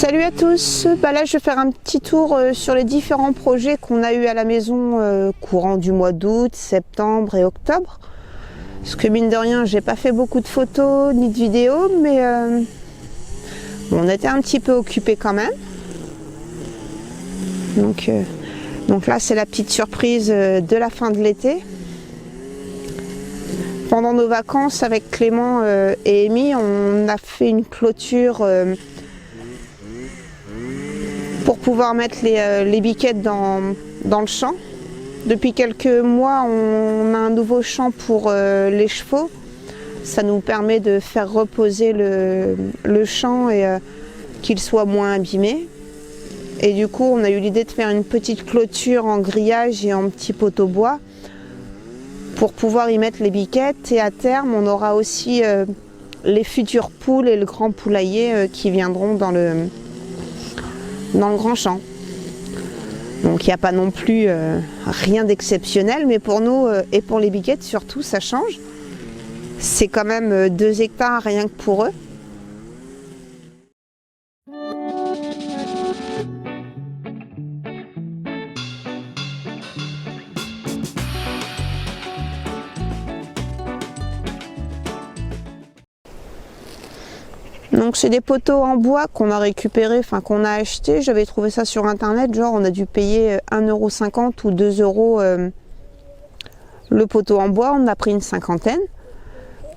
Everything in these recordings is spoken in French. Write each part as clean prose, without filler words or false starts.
Salut à tous, là je vais faire un petit tour sur les différents projets qu'on a eu à la maison courant du mois d'août, septembre et octobre. Parce que mine de rien, j'ai pas fait beaucoup de photos ni de vidéos, mais on était un petit peu occupés quand même. Donc là c'est la petite surprise de la fin de l'été. Pendant nos vacances avec Clément et Amy, on a fait une clôture pour pouvoir mettre les biquettes dans le champ. Depuis quelques mois, on a un nouveau champ pour les chevaux. Ça nous permet de faire reposer le champ et qu'il soit moins abîmé. Et du coup, on a eu l'idée de faire une petite clôture en grillage et en petits poteaux bois pour pouvoir y mettre les biquettes. Et à terme, on aura aussi les futures poules et le grand poulailler qui viendront dans le grand champ. Donc il n'y a pas non plus rien d'exceptionnel, mais pour nous et pour les biquettes surtout, ça change. C'est quand même 2 hectares rien que pour eux. Donc c'est des poteaux en bois qu'on a récupérés, enfin qu'on a acheté. J'avais trouvé ça sur internet, genre on a dû payer 1,50 € ou 2 € le poteau en bois. On a pris une cinquantaine.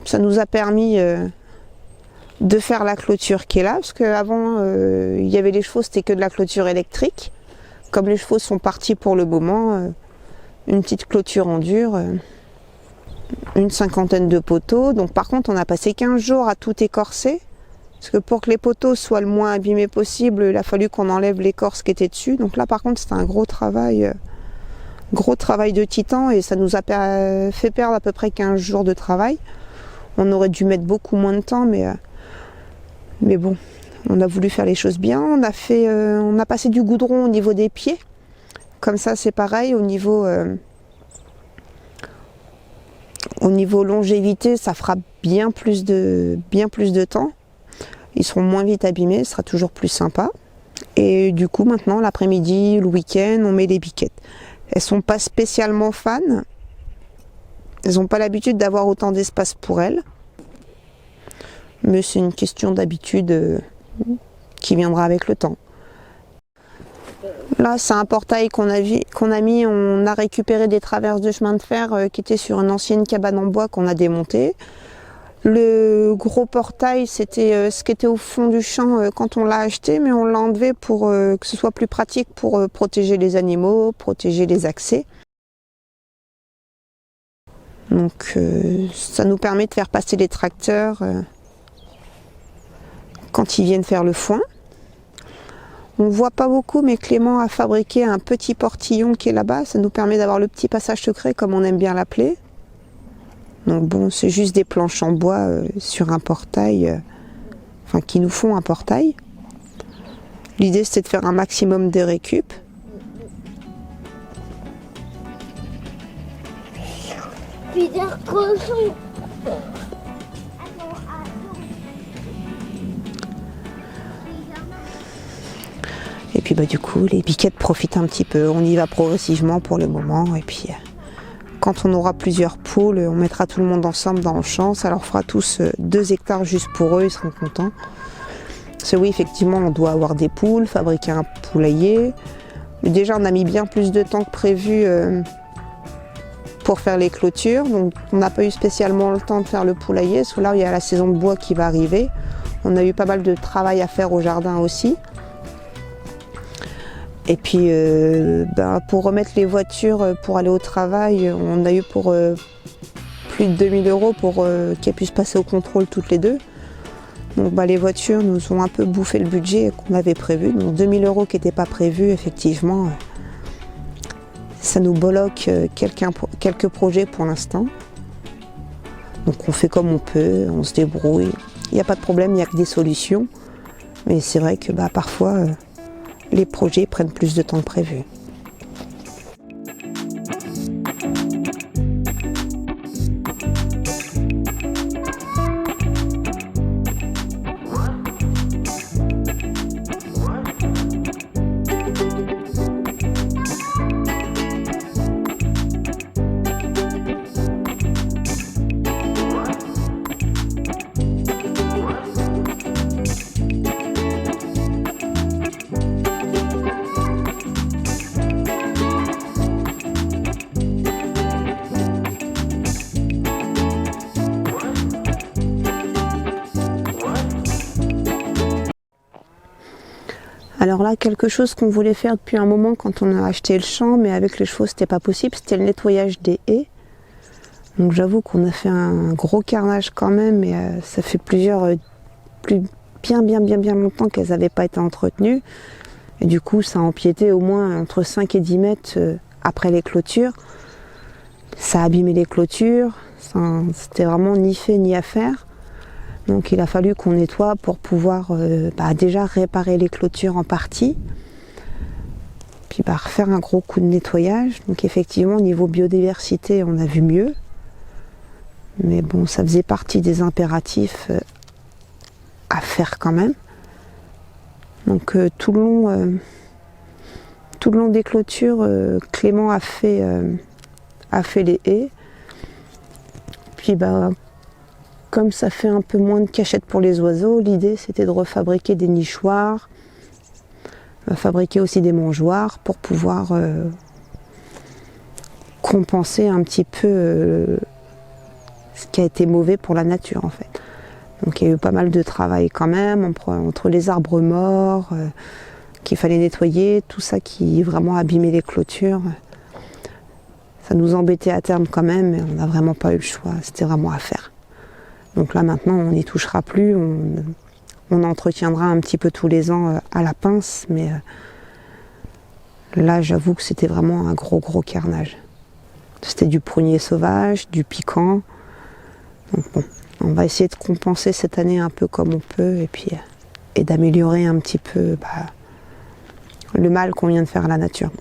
Ça nous a permis de faire la clôture qui est là, parce qu'avant il y avait les chevaux, c'était que de la clôture électrique. Comme les chevaux sont partis pour le moment, une petite clôture en dur, une cinquantaine de poteaux. Donc par contre on a passé 15 jours à tout écorcer. Parce que pour que les poteaux soient le moins abîmés possible, il a fallu qu'on enlève l'écorce qui était dessus. Donc là par contre c'était un gros travail de titan et ça nous a fait perdre à peu près 15 jours de travail. On aurait dû mettre beaucoup moins de temps, mais bon, on a voulu faire les choses bien. On a passé du goudron au niveau des pieds. Comme ça c'est pareil, au niveau longévité, ça fera bien plus de temps. Ils seront moins vite abîmés, ce sera toujours plus sympa. Et du coup, maintenant, l'après-midi, le week-end, on met les biquettes. Elles sont pas spécialement fans. Elles n'ont pas l'habitude d'avoir autant d'espace pour elles. Mais c'est une question d'habitude qui viendra avec le temps. Là, c'est un portail qu'on a mis. On a récupéré des traverses de chemin de fer qui étaient sur une ancienne cabane en bois qu'on a démontée. Le gros portail, c'était ce qui était au fond du champ quand on l'a acheté, mais on l'a enlevé pour que ce soit plus pratique pour protéger les animaux, protéger les accès. Donc ça nous permet de faire passer les tracteurs quand ils viennent faire le foin. On ne voit pas beaucoup, mais Clément a fabriqué un petit portillon qui est là-bas. Ça nous permet d'avoir le petit passage secret, comme on aime bien l'appeler. Donc bon, c'est juste des planches en bois sur un portail, qui nous font un portail. L'idée c'était de faire un maximum de récup. Et puis du coup, les biquettes profitent un petit peu. On y va progressivement pour le moment et puis quand on aura plusieurs poules, on mettra tout le monde ensemble dans le champ. Ça leur fera tous 2 hectares juste pour eux, ils seront contents. Parce que oui, effectivement, on doit avoir des poules, fabriquer un poulailler. Mais déjà, on a mis bien plus de temps que prévu pour faire les clôtures. Donc, on n'a pas eu spécialement le temps de faire le poulailler. Parce que là, il y a la saison de bois qui va arriver. On a eu pas mal de travail à faire au jardin aussi. Et puis pour remettre les voitures pour aller au travail, on a eu pour plus de 2000 € pour qu'elles puissent passer au contrôle toutes les deux. Donc les voitures nous ont un peu bouffé le budget qu'on avait prévu. Donc 2000 € qui n'étaient pas prévus, effectivement, ça nous bloque quelques projets pour l'instant. Donc on fait comme on peut, on se débrouille. Il n'y a pas de problème, il n'y a que des solutions. Mais c'est vrai que parfois les projets prennent plus de temps que prévu. Alors là, quelque chose qu'on voulait faire depuis un moment quand on a acheté le champ, mais avec les chevaux, c'était pas possible, c'était le nettoyage des haies. Donc j'avoue qu'on a fait un gros carnage quand même, et ça fait bien longtemps qu'elles n'avaient pas été entretenues. Et du coup, ça a empiété au moins entre 5 et 10 mètres après les clôtures. Ça a abîmé les clôtures, c'était vraiment ni fait ni à faire. Donc il a fallu qu'on nettoie pour pouvoir déjà réparer les clôtures en partie. Puis refaire un gros coup de nettoyage. Donc effectivement, au niveau biodiversité, on a vu mieux. Mais bon, ça faisait partie des impératifs à faire quand même. Donc tout le long des clôtures, Clément a fait les haies. Puis comme ça fait un peu moins de cachettes pour les oiseaux, l'idée c'était de refabriquer des nichoirs, fabriquer aussi des mangeoires pour pouvoir compenser un petit peu ce qui a été mauvais pour la nature en fait. Donc il y a eu pas mal de travail quand même, entre les arbres morts qu'il fallait nettoyer, tout ça qui vraiment abîmait les clôtures. Ça nous embêtait à terme quand même, mais on n'a vraiment pas eu le choix, c'était vraiment à faire. Donc là maintenant on n'y touchera plus, on entretiendra un petit peu tous les ans à la pince, mais là j'avoue que c'était vraiment un gros carnage. C'était du prunier sauvage, du piquant. Donc bon, on va essayer de compenser cette année un peu comme on peut et d'améliorer un petit peu le mal qu'on vient de faire à la nature.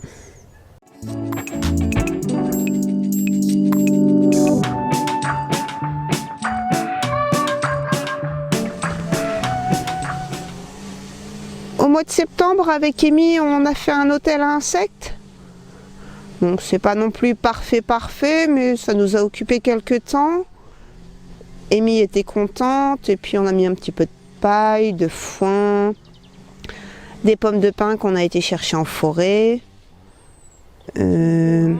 Au mois de septembre, avec Amy, on a fait un hôtel à insectes. Donc c'est pas non plus parfait, mais ça nous a occupé quelques temps. Amy était contente, et puis on a mis un petit peu de paille, de foin, des pommes de pin qu'on a été chercher en forêt, du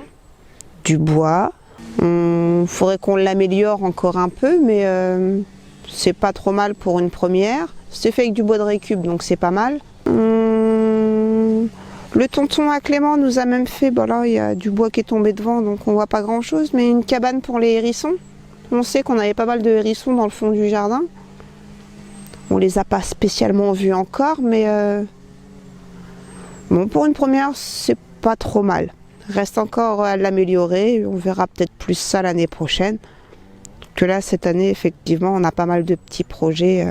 bois. Il faudrait qu'on l'améliore encore un peu, mais c'est pas trop mal pour une première. C'est fait avec du bois de récup, donc c'est pas mal. Le tonton à Clément nous a même fait, là il y a du bois qui est tombé devant, donc on voit pas grand chose, mais une cabane pour les hérissons. On sait qu'on avait pas mal de hérissons dans le fond du jardin. On les a pas spécialement vus encore, mais bon, pour une première, c'est pas trop mal. Reste encore à l'améliorer, on verra peut-être plus ça l'année prochaine. Que là, cette année, effectivement, on a pas mal de petits projets.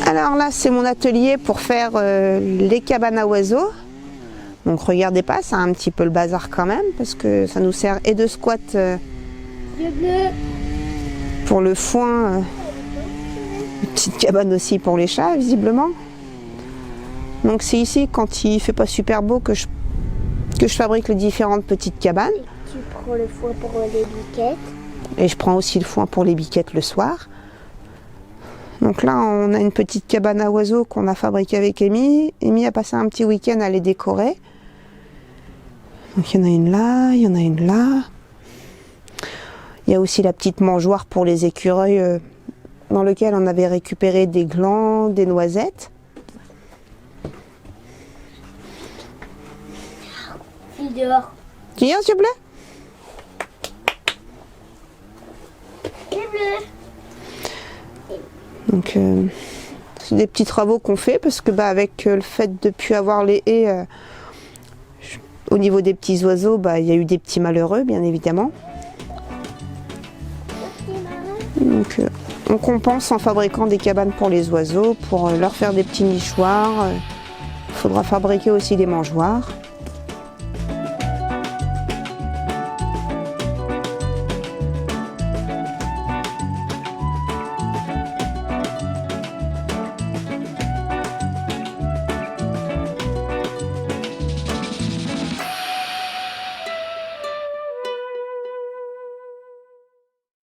Alors là, c'est mon atelier pour faire les cabanes à oiseaux. Donc regardez pas, c'est un petit peu le bazar quand même, parce que ça nous sert et de squat pour le foin, une petite cabane aussi pour les chats visiblement. Donc c'est ici, quand il fait pas super beau, que je fabrique les différentes petites cabanes. Tu prends le foin pour les biquettes. Et je prends aussi le foin pour les biquettes le soir. Donc là, on a une petite cabane à oiseaux qu'on a fabriquée avec Amy. Amy a passé un petit week-end à les décorer. Donc il y en a une là, il y en a une là. Il y a aussi la petite mangeoire pour les écureuils dans lequel on avait récupéré des glands, des noisettes. Fille dehors. Tu viens, s'il te plaît? Donc c'est des petits travaux qu'on fait parce que avec le fait de ne plus avoir les haies au niveau des petits oiseaux, il y a eu des petits malheureux bien évidemment. Donc on compense en fabriquant des cabanes pour les oiseaux, pour leur faire des petits nichoirs. Il faudra fabriquer aussi des mangeoires.